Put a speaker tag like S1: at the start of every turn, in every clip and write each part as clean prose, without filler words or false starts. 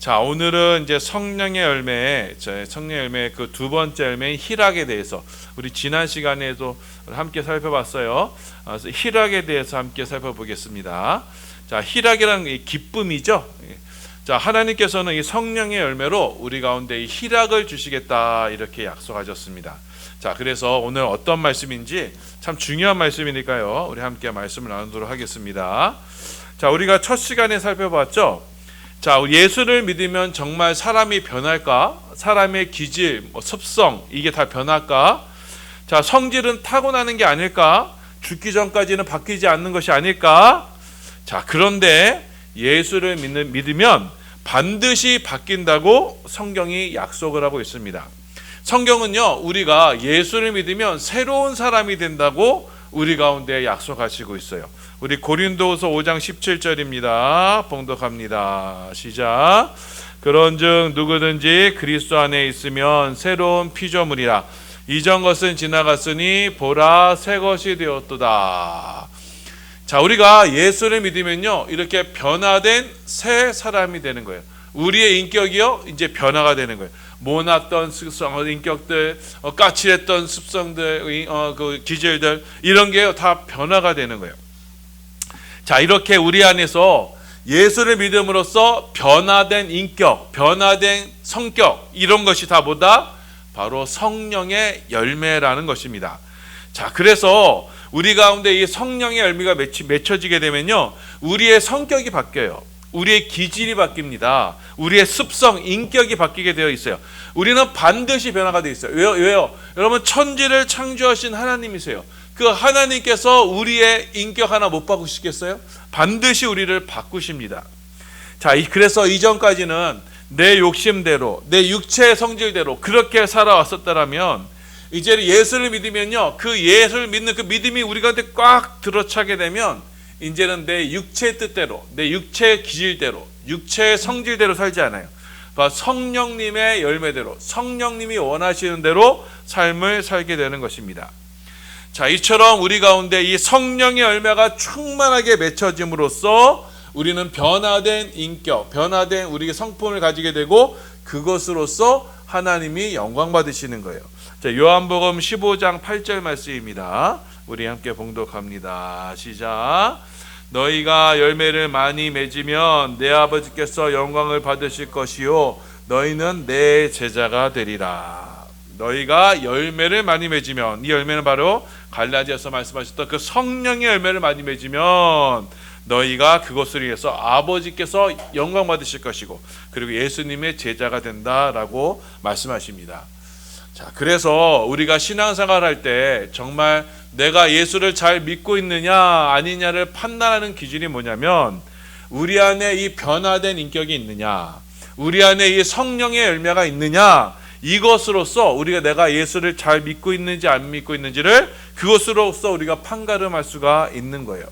S1: 자, 오늘은 이제 성령의 열매, 성령의 열매 그 두 번째 열매인 희락에 대해서 우리 지난 시간에도 함께 살펴봤어요. 희락에 대해서 함께 살펴보겠습니다. 자, 희락이라는 게 기쁨이죠. 자, 하나님께서는 이 성령의 열매로 우리 가운데 이 희락을 주시겠다 이렇게 약속하셨습니다. 자, 그래서 오늘 어떤 말씀인지 참 중요한 말씀이니까요. 우리 함께 말씀을 나누도록 하겠습니다. 자, 우리가 첫 시간에 살펴봤죠. 자, 예수를 믿으면 정말 사람이 변할까? 사람의 기질, 습성 이게 다 변할까? 자, 성질은 타고나는 게 아닐까? 죽기 전까지는 바뀌지 않는 것이 아닐까? 자, 그런데 예수를 믿으면 반드시 바뀐다고 성경이 약속을 하고 있습니다. 성경은요, 우리가 예수를 믿으면 새로운 사람이 된다고 우리 가운데 약속하시고 있어요. 우리 고린도후서 5장 17절입니다. 봉독합니다. 시작. 그런즉 누구든지 그리스도 안에 있으면 새로운 피조물이라. 이전 것은 지나갔으니 보라 새 것이 되었도다. 자, 우리가 예수를 믿으면요, 이렇게 변화된 새 사람이 되는 거예요. 우리의 인격이요, 이제 변화가 되는 거예요. 모났던 습성, 인격들, 까칠했던 습성들, 그 기질들 이런 게 다 변화가 되는 거예요. 자, 이렇게 우리 안에서 예수를 믿음으로써 변화된 인격, 변화된 성격 이런 것이 다 뭐다? 바로 성령의 열매라는 것입니다. 자, 그래서 우리 가운데 이 성령의 열매가 맺혀지게 되면요, 우리의 성격이 바뀌어요. 우리의 기질이 바뀝니다. 우리의 습성, 인격이 바뀌게 되어 있어요. 우리는 반드시 변화가 되어 있어요. 왜요? 여러분, 천지를 창조하신 하나님이세요. 그 하나님께서 우리의 인격 하나 못 바꾸시겠어요? 반드시 우리를 바꾸십니다. 자, 그래서 이전까지는 내 욕심대로, 내 육체의 성질대로 그렇게 살아왔었다면 이제 예수를 믿으면요, 그 예수를 믿는 그 믿음이 우리 가운데 꽉 들어차게 되면 이제는 내 육체의 뜻대로, 내 육체의 기질대로, 육체의 성질대로 살지 않아요. 성령님의 열매대로, 성령님이 원하시는 대로 삶을 살게 되는 것입니다. 자, 이처럼 우리 가운데 이 성령의 열매가 충만하게 맺혀짐으로써 우리는 변화된 인격, 변화된 우리의 성품을 가지게 되고 그것으로써 하나님이 영광 받으시는 거예요. 자, 요한복음 15장 8절 말씀입니다. 우리 함께 봉독합니다. 시작. 너희가 열매를 많이 맺으면 내 아버지께서 영광을 받으실 것이요 너희는 내 제자가 되리라. 너희가 열매를 많이 맺으면, 이 열매는 바로 갈라디아서 말씀하셨던 그 성령의 열매를 많이 맺으면 너희가 그것을 위해서 아버지께서 영광 받으실 것이고 그리고 예수님의 제자가 된다라고 말씀하십니다. 자, 그래서 우리가 신앙생활 할 때 정말 내가 예수를 잘 믿고 있느냐 아니냐를 판단하는 기준이 뭐냐면 우리 안에 이 변화된 인격이 있느냐, 우리 안에 이 성령의 열매가 있느냐, 이것으로서 우리가 내가 예수를 잘 믿고 있는지 안 믿고 있는지를 그것으로서 우리가 판가름할 수가 있는 거예요.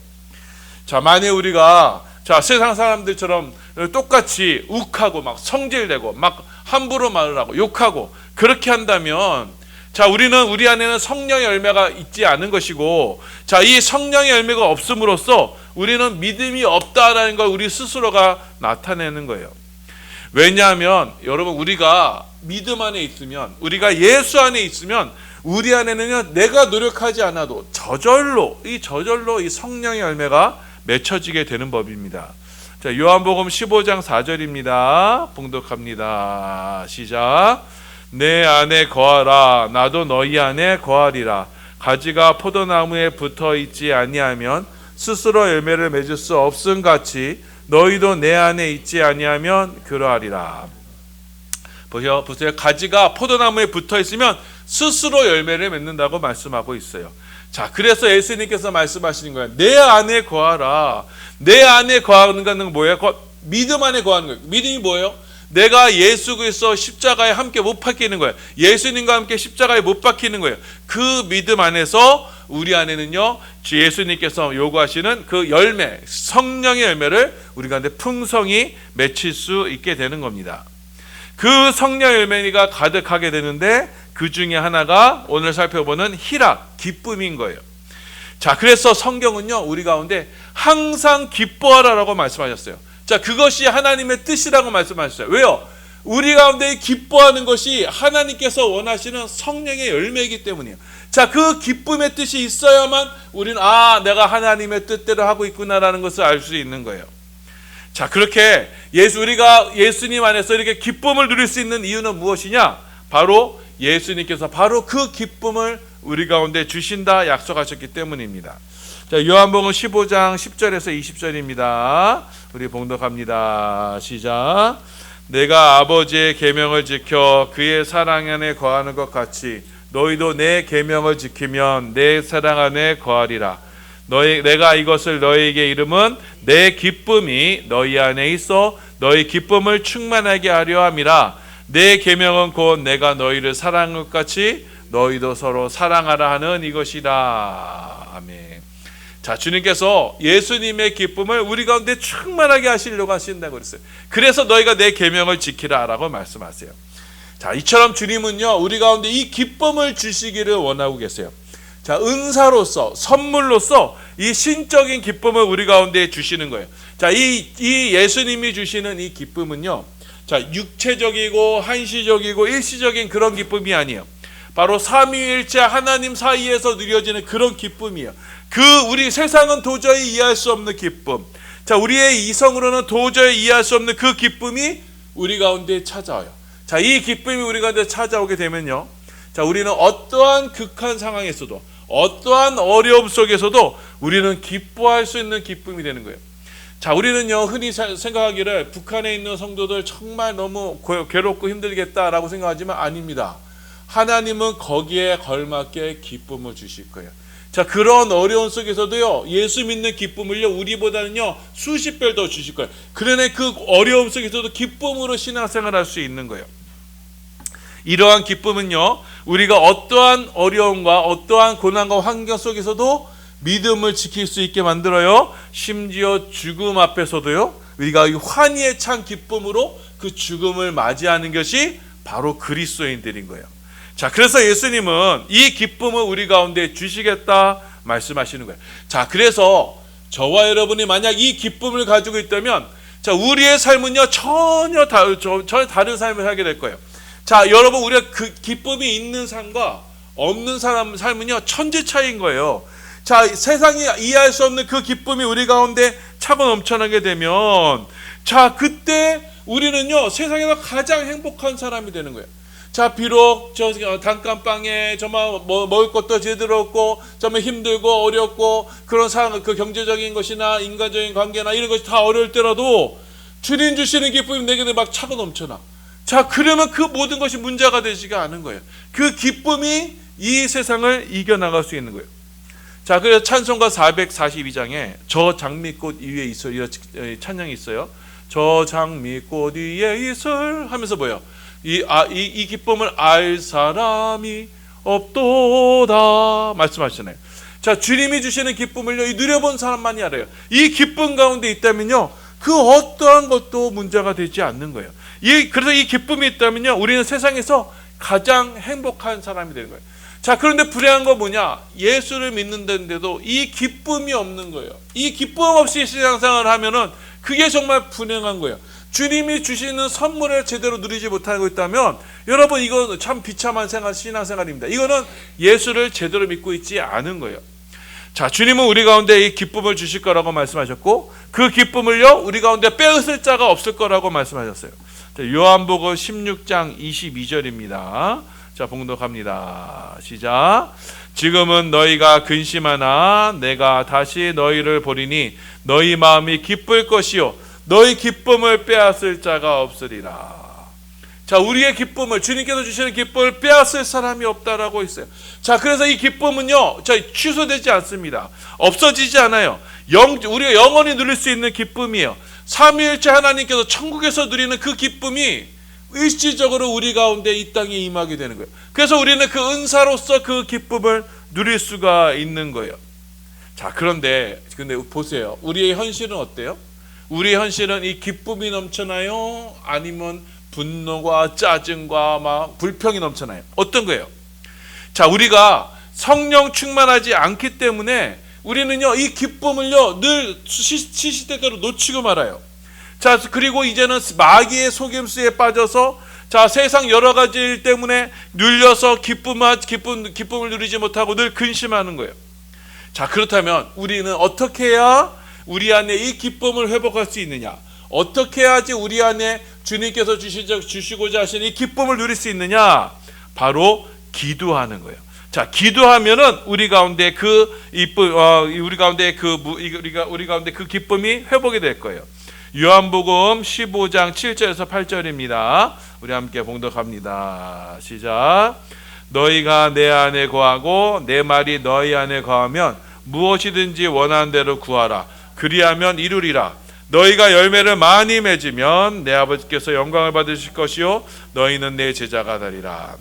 S1: 자, 만약 우리가 세상 사람들처럼 똑같이 욱하고 막 성질내고 막 함부로 말을 하고 욕하고 그렇게 한다면 자, 우리 안에는 성령의 열매가 있지 않은 것이고 자, 이 성령의 열매가 없음으로써 우리는 믿음이 없다라는 걸 우리 스스로가 나타내는 거예요. 왜냐하면 여러분, 우리가 믿음 안에 있으면, 우리가 예수 안에 있으면 우리 안에는요, 내가 노력하지 않아도 저절로 이 성령의 열매가 맺혀지게 되는 법입니다. 자, 요한복음 15장 4절입니다. 봉독합니다. 시작. 내 안에 거하라. 나도 너희 안에 거하리라. 가지가 포도나무에 붙어 있지 아니하면 스스로 열매를 맺을 수 없음 같이 너희도 내 안에 있지 아니하면 그러하리라. 보세요. 가지가 포도나무에 붙어 있으면 스스로 열매를 맺는다고 말씀하고 있어요. 자, 그래서 예수님께서 말씀하시는 거예요. 내 안에 거하라. 내 안에 거하는 것은 뭐예요? 믿음 안에 거하는 거예요. 믿음이 뭐예요? 내가 예수 그리스도 십자가에 함께 못 박히는 거예요. 예수님과 함께 십자가에 못 박히는 거예요. 그 믿음 안에서 우리 안에는요, 예수님께서 요구하시는 그 열매, 성령의 열매를 우리 가운데 풍성히 맺힐 수 있게 되는 겁니다. 그 성령 열매가 가득하게 되는데 그 중에 하나가 오늘 살펴보는 희락, 기쁨인 거예요. 자, 그래서 성경은요, 우리 가운데 항상 기뻐하라라고 말씀하셨어요. 자, 그것이 하나님의 뜻이라고 말씀하셨어요. 왜요? 우리 가운데 기뻐하는 것이 하나님께서 원하시는 성령의 열매이기 때문이에요. 자, 그 기쁨의 뜻이 있어야만 우리는 내가 하나님의 뜻대로 하고 있구나라는 것을 알 수 있는 거예요. 자, 그렇게 우리가 예수님 안에서 이렇게 기쁨을 누릴 수 있는 이유는 무엇이냐? 바로 예수님께서 바로 그 기쁨을 우리 가운데 주신다 약속하셨기 때문입니다. 자, 요한복음 15장 10절에서 20절입니다. 우리 봉독합니다. 시작. 내가 아버지의 계명을 지켜 그의 사랑 안에 거하는 것 같이 너희도 내 계명을 지키면 내 사랑 안에 거하리라. 내가 이것을 너희에게 이름은 내 기쁨이 너희 안에 있어 너희 기쁨을 충만하게 하려 함이라. 내 계명은 곧 내가 너희를 사랑한 것 같이 너희도 서로 사랑하라 하는 이것이라. 아멘. 자, 주님께서 예수님의 기쁨을 우리 가운데 충만하게 하시려고 하신다고 그랬어요. 그래서 너희가 내 계명을 지키라 라고 말씀하세요. 자, 이처럼 주님은요 우리 가운데 이 기쁨을 주시기를 원하고 계세요. 자, 은사로서 선물로서 이 신적인 기쁨을 우리 가운데 주시는 거예요. 자, 이 예수님이 주시는 이 기쁨은요, 자, 육체적이고 한시적이고 일시적인 그런 기쁨이 아니에요. 바로 삼위일체 하나님 사이에서 누려지는 그런 기쁨이에요. 우리 세상은 도저히 이해할 수 없는 기쁨. 자, 우리의 이성으로는 도저히 이해할 수 없는 그 기쁨이 우리 가운데 찾아와요. 자, 이 기쁨이 우리 가운데 찾아오게 되면요, 자, 우리는 어떠한 극한 상황에서도 어떠한 어려움 속에서도 우리는 기뻐할 수 있는 기쁨이 되는 거예요. 자, 우리는요 흔히 생각하기를 북한에 있는 성도들 정말 너무 괴롭고 힘들겠다라고 생각하지만 아닙니다. 하나님은 거기에 걸맞게 기쁨을 주실 거예요. 자, 그런 어려움 속에서도요 예수 믿는 기쁨을요 우리보다는요 수십 배 더 주실 거예요. 그러니 그 어려움 속에서도 기쁨으로 신앙생활할 수 있는 거예요. 이러한 기쁨은요 우리가 어떠한 어려움과 어떠한 고난과 환경 속에서도 믿음을 지킬 수 있게 만들어요. 심지어 죽음 앞에서도요 우리가 환희에 찬 기쁨으로 그 죽음을 맞이하는 것이 바로 그리스도인들인 거예요. 자, 그래서 예수님은 이 기쁨을 우리 가운데 주시겠다 말씀하시는 거예요. 자, 그래서 저와 여러분이 만약 이 기쁨을 가지고 있다면, 자, 우리의 삶은요 전혀 다른 삶을 살게 될 거예요. 자, 여러분, 우리가 그 기쁨이 있는 삶과 없는 삶은요 천지 차이인 거예요. 자, 세상이 이해할 수 없는 그 기쁨이 우리 가운데 차고 넘쳐나게 되면, 자, 그때 우리는요 세상에서 가장 행복한 사람이 되는 거예요. 자, 비록 저 단칸방에 정말 먹을 것도 제대로 없고 정말 힘들고 어렵고 그런 그 경제적인 것이나 인간적인 관계나 이런 것이 다 어려울 때라도 주님 주시는 기쁨이 내게 막 차고 넘쳐나. 자, 그러면 그 모든 것이 문제가 되지가 않은 거예요. 그 기쁨이 이 세상을 이겨나갈 수 있는 거예요. 자, 그래서 찬송가 442장에 저 장미꽃 위에 있을 이런 찬양이 있어요. 저 장미꽃 위에 있을 하면서 뭐예요? 이 기쁨을 알 사람이 없도다 말씀하시잖아요. 자, 주님이 주시는 기쁨을요 누려본 사람만이 알아요. 이 기쁨 가운데 있다면요 그 어떠한 것도 문제가 되지 않는 거예요. 그래서 이 기쁨이 있다면요 우리는 세상에서 가장 행복한 사람이 되는 거예요. 자, 그런데 불행한 건 뭐냐? 예수를 믿는다는데도 이 기쁨이 없는 거예요. 이 기쁨 없이 신앙생활을 하면은 그게 정말 불행한 거예요. 주님이 주시는 선물을 제대로 누리지 못하고 있다면 여러분 이건 참 비참한 신앙생활입니다. 이거는 예수를 제대로 믿고 있지 않은 거예요. 자, 주님은 우리 가운데 이 기쁨을 주실 거라고 말씀하셨고 그 기쁨을요 우리 가운데 빼앗을 자가 없을 거라고 말씀하셨어요. 자, 요한복음 16장 22절입니다. 자, 봉독합니다. 시작. 지금은 너희가 근심하나 내가 다시 너희를 보리니 너희 마음이 기쁠 것이요 너희 기쁨을 빼앗을 자가 없으리라. 자, 우리의 기쁨을 주님께서 주시는 기쁨을 빼앗을 사람이 없다라고 있어요. 자, 그래서 이 기쁨은요 취소되지 않습니다. 없어지지 않아요. 우리가 영원히 누릴 수 있는 기쁨이에요. 삼위일체 하나님께서 천국에서 누리는 그 기쁨이 일시적으로 우리 가운데 이 땅에 임하게 되는 거예요. 그래서 우리는 그 은사로서 그 기쁨을 누릴 수가 있는 거예요. 자, 근데 보세요. 우리의 현실은 어때요? 우리의 현실은 이 기쁨이 넘쳐나요? 아니면 분노와 짜증과 막 불평이 넘쳐나요? 어떤 거예요? 자, 우리가 성령 충만하지 않기 때문에 우리는요 이 기쁨을요 늘 시시때때로 놓치고 말아요. 자, 그리고 이제는 마귀의 속임수에 빠져서 자, 세상 여러 가지 일 때문에 눌려서 기쁨을 누리지 못하고 늘 근심하는 거예요. 자, 그렇다면 우리는 어떻게 해야 우리 안에 이 기쁨을 회복할 수 있느냐? 어떻게 해야지 우리 안에 주님께서 주시고자 하신 이 기쁨을 누릴 수 있느냐? 바로 기도하는 거예요. 자, 기도하면은 우리 가운데 그 기쁨이 회복이 될 거예요. 요한복음 15장 7절에서 8절입니다. 우리 함께 봉독합니다. 시작. 너희가 내 안에 거하고 내 말이 너희 안에 거하면 무엇이든지 원하는 대로 구하라. 그리하면 이루리라. 너희가 열매를 많이 맺으면 내 아버지께서 영광을 받으실 것이요 너희는 내 제자가 되리라.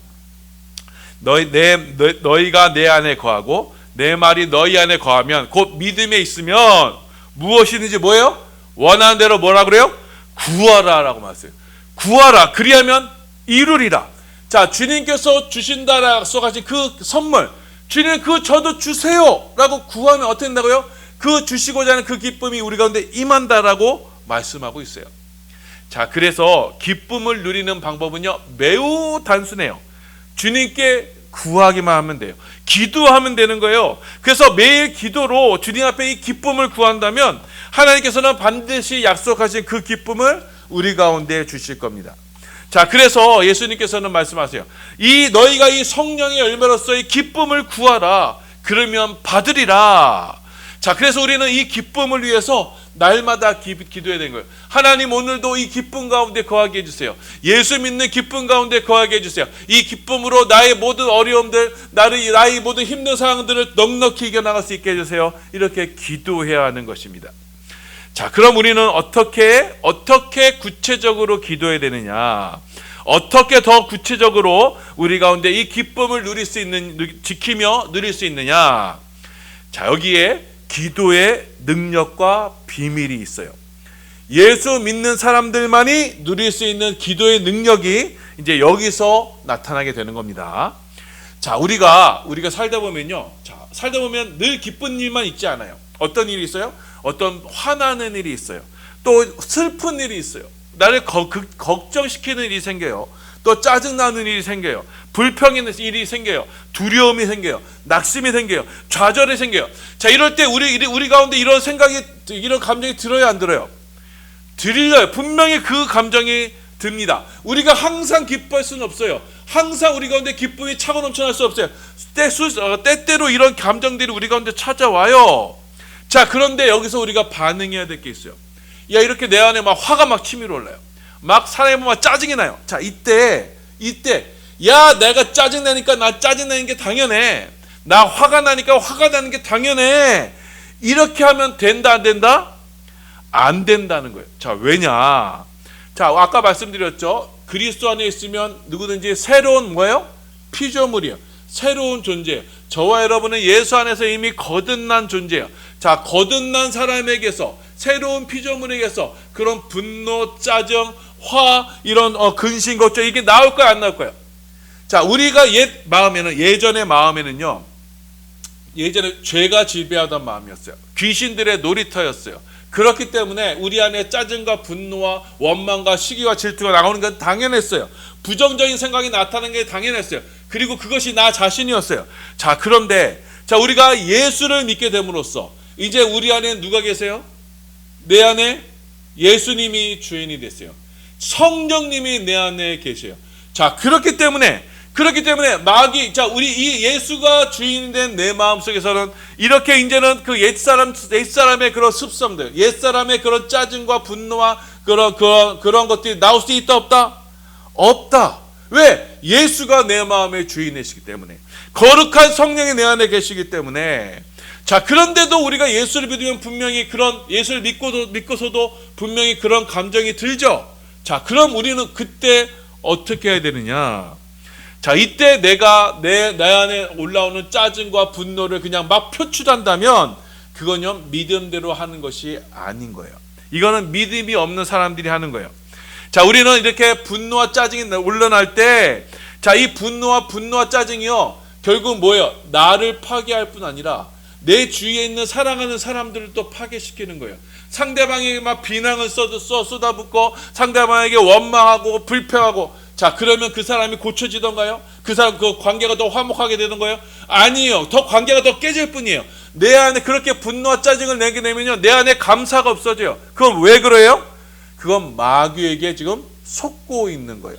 S1: 너희가 내 안에 거하고 내 말이 너희 안에 거하면 곧 믿음에 있으면 무엇이든지 뭐예요? 원하는 대로 뭐라 그래요? 구하라 라고 말했어요. 구하라. 그리하면 이루리라. 자, 주님께서 주신다라고 약속하신 그 선물, 주님 그 저도 주세요 라고 구하면 어떻게 된다고요? 그 주시고자 하는 그 기쁨이 우리 가운데 임한다라고 말씀하고 있어요. 자, 그래서 기쁨을 누리는 방법은요 매우 단순해요. 주님께 구하기만 하면 돼요. 기도하면 되는 거예요. 그래서 매일 기도로 주님 앞에 이 기쁨을 구한다면 하나님께서는 반드시 약속하신 그 기쁨을 우리 가운데 주실 겁니다. 자, 그래서 예수님께서는 말씀하세요. 너희가 이 성령의 열매로서 이 기쁨을 구하라. 그러면 받으리라. 자, 그래서 우리는 이 기쁨을 위해서 날마다 기도해야 되는 거예요. 하나님, 오늘도 이 기쁨 가운데 거하게 해주세요. 예수 믿는 기쁨 가운데 거하게 해주세요. 이 기쁨으로 나의 모든 어려움들, 나의 모든 힘든 상황들을 넉넉히 이겨나갈 수 있게 해주세요. 이렇게 기도해야 하는 것입니다. 자, 그럼 우리는 어떻게 구체적으로 기도해야 되느냐? 어떻게 더 구체적으로 우리 가운데 이 기쁨을 지키며 누릴 수 있느냐? 자, 여기에 기도의 능력과 비밀이 있어요. 예수 믿는 사람들만이 누릴 수 있는 기도의 능력이 이제 여기서 나타나게 되는 겁니다. 자, 우리가 살다 보면요. 자, 살다 보면 늘 기쁜 일만 있지 않아요. 어떤 일이 있어요? 어떤 화나는 일이 있어요. 또 슬픈 일이 있어요. 나를 걱정시키는 일이 생겨요. 또 짜증나는 일이 생겨요. 불평의 일이 생겨요. 두려움이 생겨요. 낙심이 생겨요. 좌절이 생겨요. 자, 이럴 때 우리 가운데 이런 생각이, 이런 감정이 들어요, 안 들어요? 들려요. 분명히 그 감정이 듭니다. 우리가 항상 기뻐할 수는 없어요. 항상 우리 가운데 기쁨이 차고 넘쳐날 수 없어요. 때때로 이런 감정들이 우리 가운데 찾아와요. 자, 그런데 여기서 우리가 반응해야 될 게 있어요. 야, 이렇게 내 안에 막 화가 막 치밀어 올라요. 막 사람이 보면 짜증이 나요. 자, 이때 야, 내가 짜증나니까 나 짜증나는 게 당연해. 나 화가 나니까 화가 나는 게 당연해. 이렇게 하면 된다, 안 된다? 안 된다는 거예요. 자, 왜냐? 자, 아까 말씀드렸죠. 그리스도 안에 있으면 누구든지 새로운 뭐예요? 피조물이에요. 새로운 존재예요. 저와 여러분은 예수 안에서 이미 거듭난 존재예요. 자, 거듭난 사람에게서, 새로운 피조물에게서 그런 분노, 짜증, 화, 이런 근심, 걱정, 이게 나올 거야, 안 나올 거야? 자, 우리가 예전의 마음에는요, 예전에 죄가 지배하던 마음이었어요. 귀신들의 놀이터였어요. 그렇기 때문에 우리 안에 짜증과 분노와 원망과 시기와 질투가 나오는 건 당연했어요. 부정적인 생각이 나타나는 게 당연했어요. 그리고 그것이 나 자신이었어요. 자, 그런데 우리가 예수를 믿게 됨으로써 이제 우리 안에 누가 계세요? 내 안에 예수님이 주인이 됐어요. 성령님이 내 안에 계세요. 자, 그렇기 때문에 마귀, 우리 이 예수가 주인이 된 내 마음 속에서는 이렇게 이제는 그 옛사람의 그런 습성들, 옛사람의 그런 짜증과 분노와 그런 것들이 나올 수 있다, 없다? 없다. 왜? 예수가 내 마음의 주인이시기 때문에, 거룩한 성령이 내 안에 계시기 때문에. 자, 그런데도 우리가 예수를 믿으면 분명히 그런, 예수를 믿고서도 분명히 그런 감정이 들죠. 자, 그럼 우리는 그때 어떻게 해야 되느냐? 자, 이때 내가 내 안에 올라오는 짜증과 분노를 그냥 막 표출한다면 그건요, 믿음대로 하는 것이 아닌 거예요. 이거는 믿음이 없는 사람들이 하는 거예요. 자, 우리는 이렇게 분노와 짜증이 올라날 때, 자, 이 분노와 짜증이요, 결국 뭐예요? 나를 파괴할 뿐 아니라 내 주위에 있는 사랑하는 사람들을 또 파괴시키는 거예요. 상대방에게 막 비난을 쏟아붓고 상대방에게 원망하고 불평하고, 자 그러면 그 사람이 고쳐지던가요? 그 사람 그 관계가 더 화목하게 되던가요? 아니에요. 더 관계가 더 깨질 뿐이에요. 내 안에 그렇게 분노와 짜증을 내게 되면요, 내 안에 감사가 없어져요. 그건 왜 그래요? 그건 마귀에게 지금 속고 있는 거예요.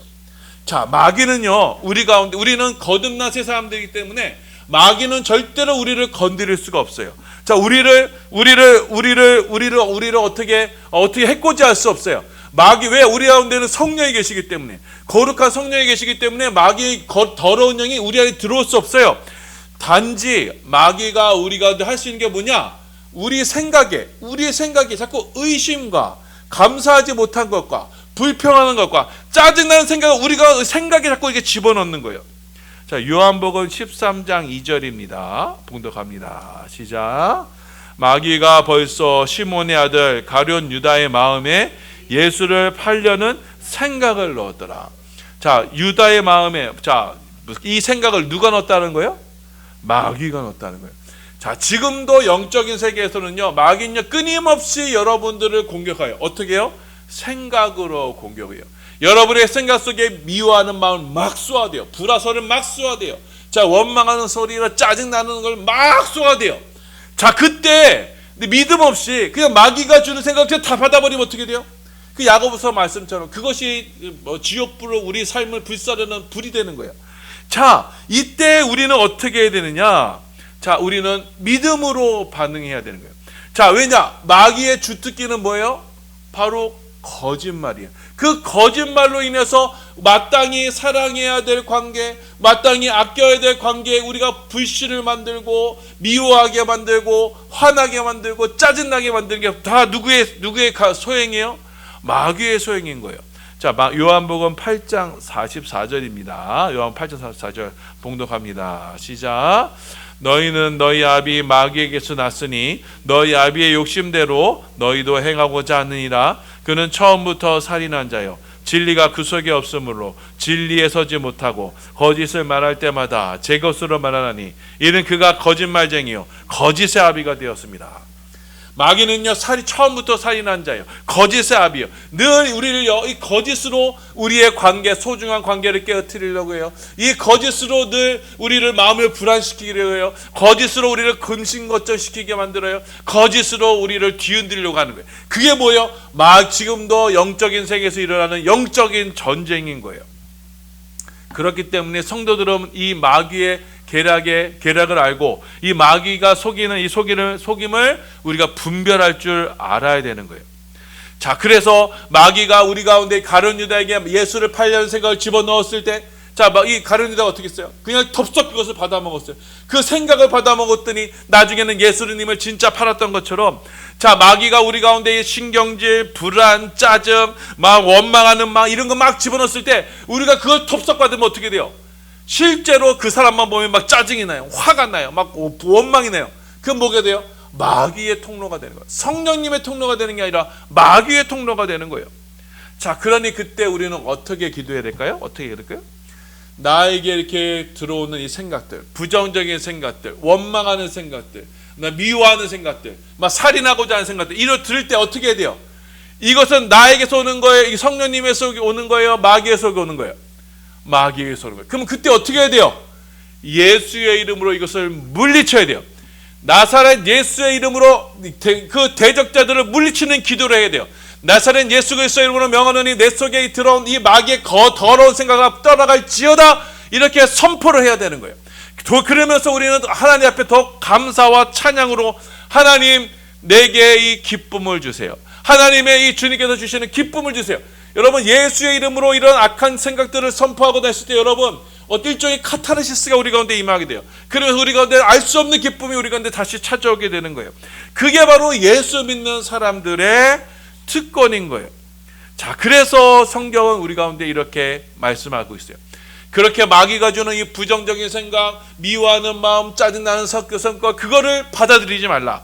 S1: 자, 마귀는요, 우리 가운데, 우리는 거듭난 새 사람들이기 때문에 마귀는 절대로 우리를 건드릴 수가 없어요. 자, 우리를 어떻게 해코지할 수 없어요. 마귀, 왜? 우리 가운데는 성령이 계시기 때문에, 거룩한 성령이 계시기 때문에 마귀의 더러운 영이 우리 안에 들어올 수 없어요. 단지 마귀가 우리 가운데 할 수 있는 게 뭐냐? 우리의 생각에 자꾸 의심과 감사하지 못한 것과 불평하는 것과 짜증나는 생각을 우리가 생각에 자꾸 이렇게 집어넣는 거예요. 자, 요한복음 13장 2절입니다. 봉독합니다. 시작. 마귀가 벌써 시몬의 아들 가룟 유다의 마음에 예수를 팔려는 생각을 넣었더라. 자, 유다의 마음에, 자, 이 생각을 누가 넣었다는 거예요? 마귀가 넣었다는 거예요. 자, 지금도 영적인 세계에서는요, 마귀는요, 끊임없이 여러분들을 공격해요. 어떻게 해요? 생각으로 공격해요. 여러분의 생각 속에 미워하는 마음을 막 쏘아대요. 불화설을 막 쏘아대요. 자, 원망하는 소리나 짜증나는 걸 막 쏘아대요. 자, 그때 믿음 없이 그냥 마귀가 주는 생각을 다 받아버리면 어떻게 돼요? 그 야고보서 말씀처럼 그것이 지옥불로 우리 삶을 불사르는 불이 되는 거예요. 자, 이때 우리는 어떻게 해야 되느냐? 자, 우리는 믿음으로 반응해야 되는 거예요. 자, 왜냐? 마귀의 주특기는 뭐예요? 바로 거짓말이에요. 그 거짓말로 인해서 마땅히 사랑해야 될 관계, 마땅히 아껴야 될 관계에 우리가 불신을 만들고 미워하게 만들고 화나게 만들고 짜증나게 만드는 게 다 누구의 소행이에요? 마귀의 소행인 거예요. 자, 요한복음 8장 44절입니다. 요한 8장 44절 봉독합니다. 시작. 너희는 너희 아비 마귀에게서 났으니 너희 아비의 욕심대로 너희도 행하고자 하느니라. 그는 처음부터 살인한 자요, 진리가 그 속에 없으므로 진리에 서지 못하고 거짓을 말할 때마다 제 것으로 말하나니 이는 그가 거짓말쟁이요 거짓의 아비가 되었습니다. 마귀는요, 처음부터 살인한 자예요. 거짓의 아비요. 늘 우리를요, 이 거짓으로 우리의 관계, 소중한 관계를 깨어뜨리려고 해요. 이 거짓으로 늘 우리를 마음을 불안시키려고 해요. 거짓으로 우리를 근심걱정시키게 만들어요. 거짓으로 우리를 뒤흔들려고 하는 거예요. 그게 뭐예요? 지금도 영적인 세계에서 일어나는 영적인 전쟁인 거예요. 그렇기 때문에 성도들은 이 마귀의 계략을 알고 이 마귀가 속이는 이 속임을 우리가 분별할 줄 알아야 되는 거예요. 자, 그래서 마귀가 우리 가운데 가룟 유다에게 예수를 팔려는 생각을 집어넣었을 때, 자, 이 가룟 유다가 어떻게 했어요? 그냥 덥석 그것을 받아먹었어요. 그 생각을 받아먹었더니 나중에는 예수님을 진짜 팔았던 것처럼, 자, 마귀가 우리 가운데 신경질, 불안, 짜증, 막 원망하는 이런 거 막 집어넣었을 때 우리가 그걸 덥석 받으면 어떻게 돼요? 실제로 그 사람만 보면 막 짜증이 나요. 화가 나요. 막 원망이 나요. 그건 뭐가 돼요? 마귀의 통로가 되는 거예요. 성령님의 통로가 되는 게 아니라 마귀의 통로가 되는 거예요. 자, 그러니 그때 우리는 어떻게 기도해야 될까요? 어떻게 해야 될까요? 나에게 이렇게 들어오는 이 생각들, 부정적인 생각들, 원망하는 생각들, 미워하는 생각들, 막 살인하고자 하는 생각들, 이걸 들을 때 어떻게 해야 돼요? 이것은 나에게서 오는 거예요? 성령님에서 오는 거예요? 마귀에서 오는 거예요? 마귀에서 오는 거예요. 그럼 그때 어떻게 해야 돼요? 예수의 이름으로 이것을 물리쳐야 돼요. 나사렛 예수의 이름으로 그 대적자들을 물리치는 기도를 해야 돼요. 나사렛 예수 그리스도의 이름으로 명하노니 내 속에 들어온 이 마귀의 더러운 생각이 떠나갈지어다, 이렇게 선포를 해야 되는 거예요. 그러면서 우리는 하나님 앞에 더 감사와 찬양으로, 하나님 내게 이 기쁨을 주세요. 하나님의 이 주님께서 주시는 기쁨을 주세요. 여러분, 예수의 이름으로 이런 악한 생각들을 선포하고 다녔을 때 여러분, 일종의 카타르시스가 우리 가운데 임하게 돼요. 그래서 우리 가운데 알 수 없는 기쁨이 우리 가운데 다시 찾아오게 되는 거예요. 그게 바로 예수 믿는 사람들의 특권인 거예요. 자, 그래서 성경은 우리 가운데 이렇게 말씀하고 있어요. 그렇게 마귀가 주는 이 부정적인 생각, 미워하는 마음, 짜증나는 성격, 그거를 받아들이지 말라.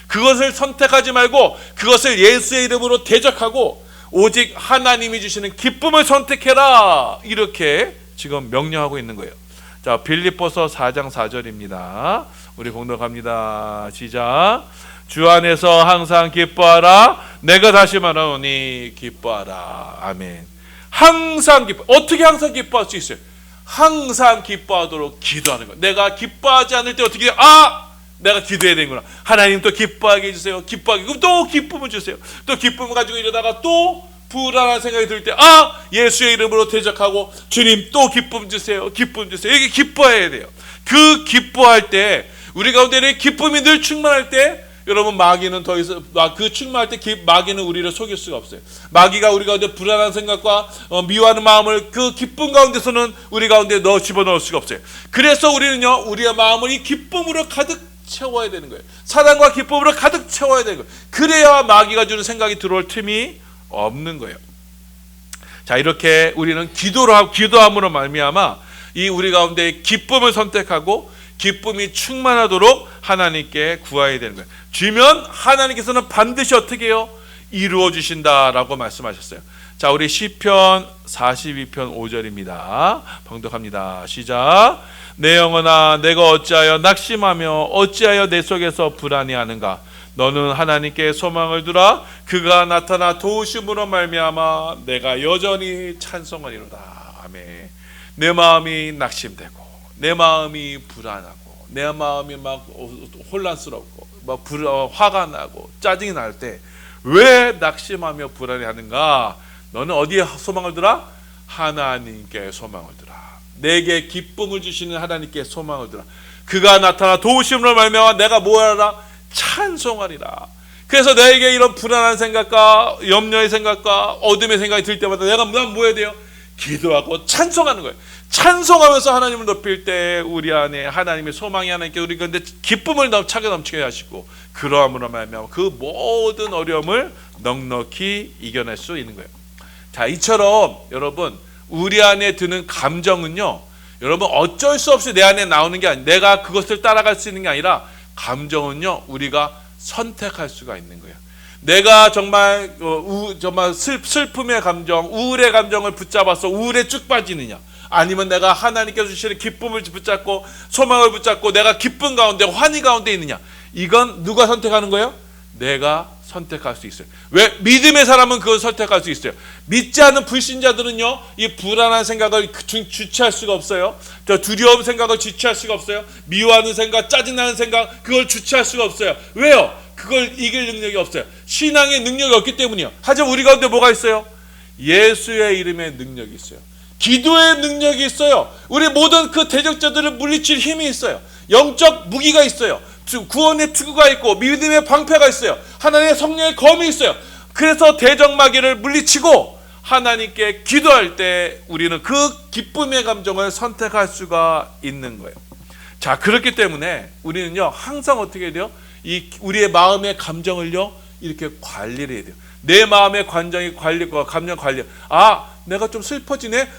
S1: 그것을 선택하지 말고 그것을 예수의 이름으로 대적하고 오직 하나님이 주시는 기쁨을 선택해라, 이렇게 지금 명령하고 있는 거예요. 자, 빌립보서 4장 4절입니다. 우리 봉독합니다. 시작. 주 안에서 항상 기뻐하라. 내가 다시 말하노니 기뻐하라. 아멘. 항상 기뻐. 어떻게 항상 기뻐할 수 있어요? 항상 기뻐하도록 기도하는 거예요. 내가 기뻐하지 않을 때 어떻게 해요? 내가 기도해야 되는구나. 하나님 또 기뻐하게 해주세요. 기뻐하게. 그럼 또 기쁨을 주세요. 또 기쁨을 가지고 이러다가 또 불안한 생각이 들 때 예수의 이름으로 대적하고 주님 또 기쁨 주세요. 기쁨 주세요. 이게 기뻐해야 돼요. 그 기뻐할 때 우리 가운데 기쁨이 늘 충만할 때 여러분 마귀는 더 이상 그 충만할 때 마귀는 우리를 속일 수가 없어요. 마귀가 우리 가운데 불안한 생각과 미워하는 마음을 그 기쁨 가운데서는 우리 가운데 집어넣을 수가 없어요. 그래서 우리는요 우리의 마음을 이 기쁨으로 가득 채워야 되는 거예요. 사랑과 기쁨으로 가득 채워야 되는 거예요. 그래야 마귀가 주는 생각이 들어올 틈이 없는 거예요. 자, 이렇게 우리는 기도함으로 말미암아 이 우리 가운데 기쁨을 선택하고 기쁨이 충만하도록 하나님께 구해야 되는 거예요. 주면 하나님께서는 반드시 어떻게 해요? 이루어 주신다라고 말씀하셨어요. 자, 우리 시편 42편 5절입니다. 봉독합니다. 시작. 내 영혼아, 내가 어찌하여 낙심하며 어찌하여 내 속에서 불안해하는가? 너는 하나님께 소망을 두라. 그가 나타나 도우심으로 말미암아 내가 여전히 찬송하리로다. 아멘. 내 마음이 낙심되고 내 마음이 불안하고 내 마음이 막 혼란스럽고 막 화가 나고 짜증이 날 때 왜 낙심하며 불안해하는가? 너는 어디에 소망을 두라? 하나님께 소망을 두라. 내게 기쁨을 주시는 하나님께 소망을 두라. 그가 나타나 도우심으로 말미암아 내가 뭐하라? 찬송하리라. 그래서 나에게 이런 불안한 생각과 염려의 생각과 어둠의 생각이 들 때마다 내가 뭐 해야 돼요? 기도하고 찬송하는 거예요. 찬송하면서 하나님을 높일 때 우리 안에 하나님의 소망이 하나님께 우리 가운데 기쁨을 차게 넘치게 하시고 그러함으로 말미암아 그 모든 어려움을 넉넉히 이겨낼 수 있는 거예요. 자, 이처럼 여러분 우리 안에 드는 감정은요 여러분 어쩔 수 없이 내 안에 나오는 게 아니라 내가 그것을 따라갈 수 있는 게 아니라 감정은요 우리가 선택할 수가 있는 거예요. 내가 정말 슬픔의 감정, 우울의 감정을 붙잡아서 우울에 쭉 빠지느냐, 아니면 내가 하나님께서 주시는 기쁨을 붙잡고 소망을 붙잡고 내가 기쁨 가운데 환희 가운데 있느냐, 이건 누가 선택하는 거예요? 내가 선택할 수 있어요. 왜? 믿음의 사람은 그걸 선택할 수 있어요. 믿지 않는 불신자들은요 이 불안한 생각을 주체할 수가 없어요. 저 두려움 생각을 주체할 수가 없어요. 미워하는 생각, 짜증나는 생각, 그걸 주체할 수가 없어요. 왜요? 그걸 이길 능력이 없어요. 신앙의 능력이 없기 때문이요. 하지만 우리 가운데 뭐가 있어요? 예수의 이름의 능력이 있어요. 기도의 능력이 있어요. 우리 모든 그 대적자들을 물리칠 힘이 있어요. 영적 무기가 있어요. 구원의 투구가 있고 믿음의 방패가 있어요. 하나님의 성령의 검이 있어요. 그래서 대적마귀를 물리치고 하나님께 기도할 때 우리는 그 기쁨의 감정을 선택할 수가 있는 거예요. 자, 그렇기 때문에 우리는요 항상 어떻게 해야 돼요? 우리의 마음의 감정을요 이렇게 관리를 해야 돼요. 내 마음의 감정 관리. 내가 좀 슬퍼지네.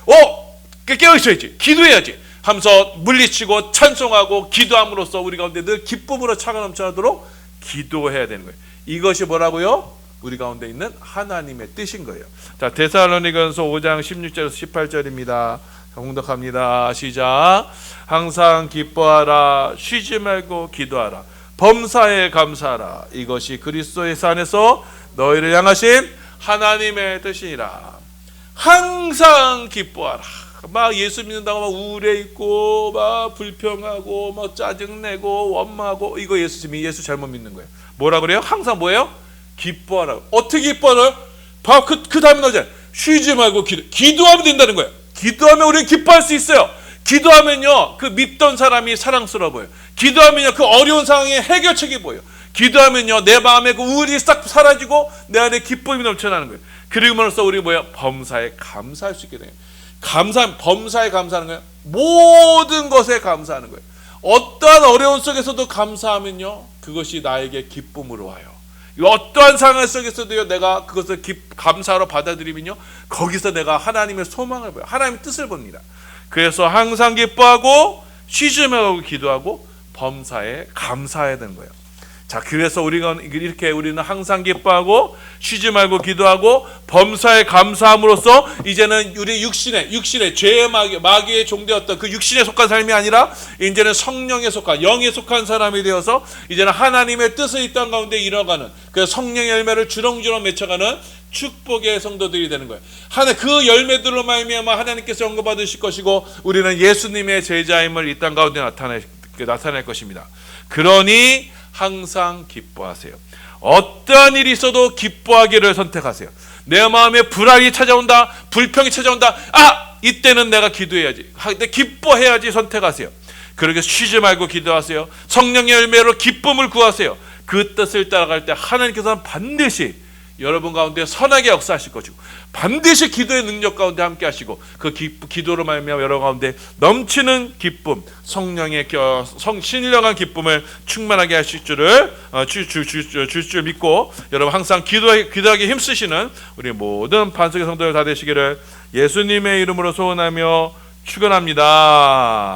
S1: 깨어 있어야지. 기도해야지. 하면서 물리치고 찬송하고 기도함으로써 우리 가운데 늘 기쁨으로 차가 넘쳐나도록 기도해야 되는 거예요. 이것이 뭐라고요? 우리 가운데 있는 하나님의 뜻인 거예요. 자, 데살로니가전서 5장 16절에서 18절입니다. 공독합니다. 시작. 항상 기뻐하라. 쉬지 말고 기도하라. 범사에 감사하라. 이것이 그리스도의 안에서 너희를 향하신 하나님의 뜻이니라. 항상 기뻐하라. 막 예수 믿는다고 막 우울해 있고 막 불평하고 막 짜증내고 원망하고, 이거 예수 잘못 믿는 거예요. 뭐라 그래요? 항상 뭐예요? 기뻐하라. 어떻게 기뻐하라? 바로 그 다음에 나오잖아요. 쉬지 말고 기도하면 된다는 거예요. 기도하면 우리는 기뻐할 수 있어요. 기도하면요 그 믿던 사람이 사랑스러워 보여요. 기도하면요 그 어려운 상황에 해결책이 보여요. 기도하면요 내 마음에 그 우울이 싹 사라지고 내 안에 기쁨이 넘쳐나는 거예요. 그러면서 우리 범사에 감사할 수 있게 돼요. 범사에 감사하는 거예요. 모든 것에 감사하는 거예요. 어떠한 어려운 속에서도 감사하면요 그것이 나에게 기쁨으로 와요. 어떠한 상황 속에서도요 내가 그것을 감사로 받아들이면요 거기서 내가 하나님의 소망을 봐요. 하나님의 뜻을 봅니다. 그래서 항상 기뻐하고 쉬지 말고 기도하고 범사에 감사해야 되는 거예요. 자, 그래서 우리는 항상 기뻐하고 쉬지 말고 기도하고 범사에 감사함으로써 이제는 우리 육신의 죄의 마귀의 종되었던 그 육신에 속한 삶이 아니라 이제는 성령에 속한 영에 속한 사람이 되어서 이제는 하나님의 뜻을 이 땅 가운데 이뤄가는 그 성령의 열매를 주렁주렁 맺혀가는 축복의 성도들이 되는 거예요. 그 열매들로 말미암아 하나님께서 영광받으실 것이고 우리는 예수님의 제자임을 이 땅 가운데 나타낼 것입니다. 그러니 항상 기뻐하세요. 어떠한 일이 있어도 기뻐하기를 선택하세요. 내 마음에 불안이 찾아온다, 불평이 찾아온다. 이때는 내가 기도해야지. 기뻐해야지 선택하세요. 그렇게 쉬지 말고 기도하세요. 성령의 열매로 기쁨을 구하세요. 그 뜻을 따라갈 때 하나님께서는 반드시 여러분 가운데 선하게 역사하실 것이고 반드시 기도의 능력 가운데 함께 하시고 그 기도로 말미암아 여러분 가운데 넘치는 기쁨, 성령의 신령한 기쁨을 충만하게 하실 줄을 줄 줄 믿고 여러분 항상 기도하기 힘쓰시는 우리 모든 반석의 성도들 다 되시기를 예수님의 이름으로 소원하며 축원합니다.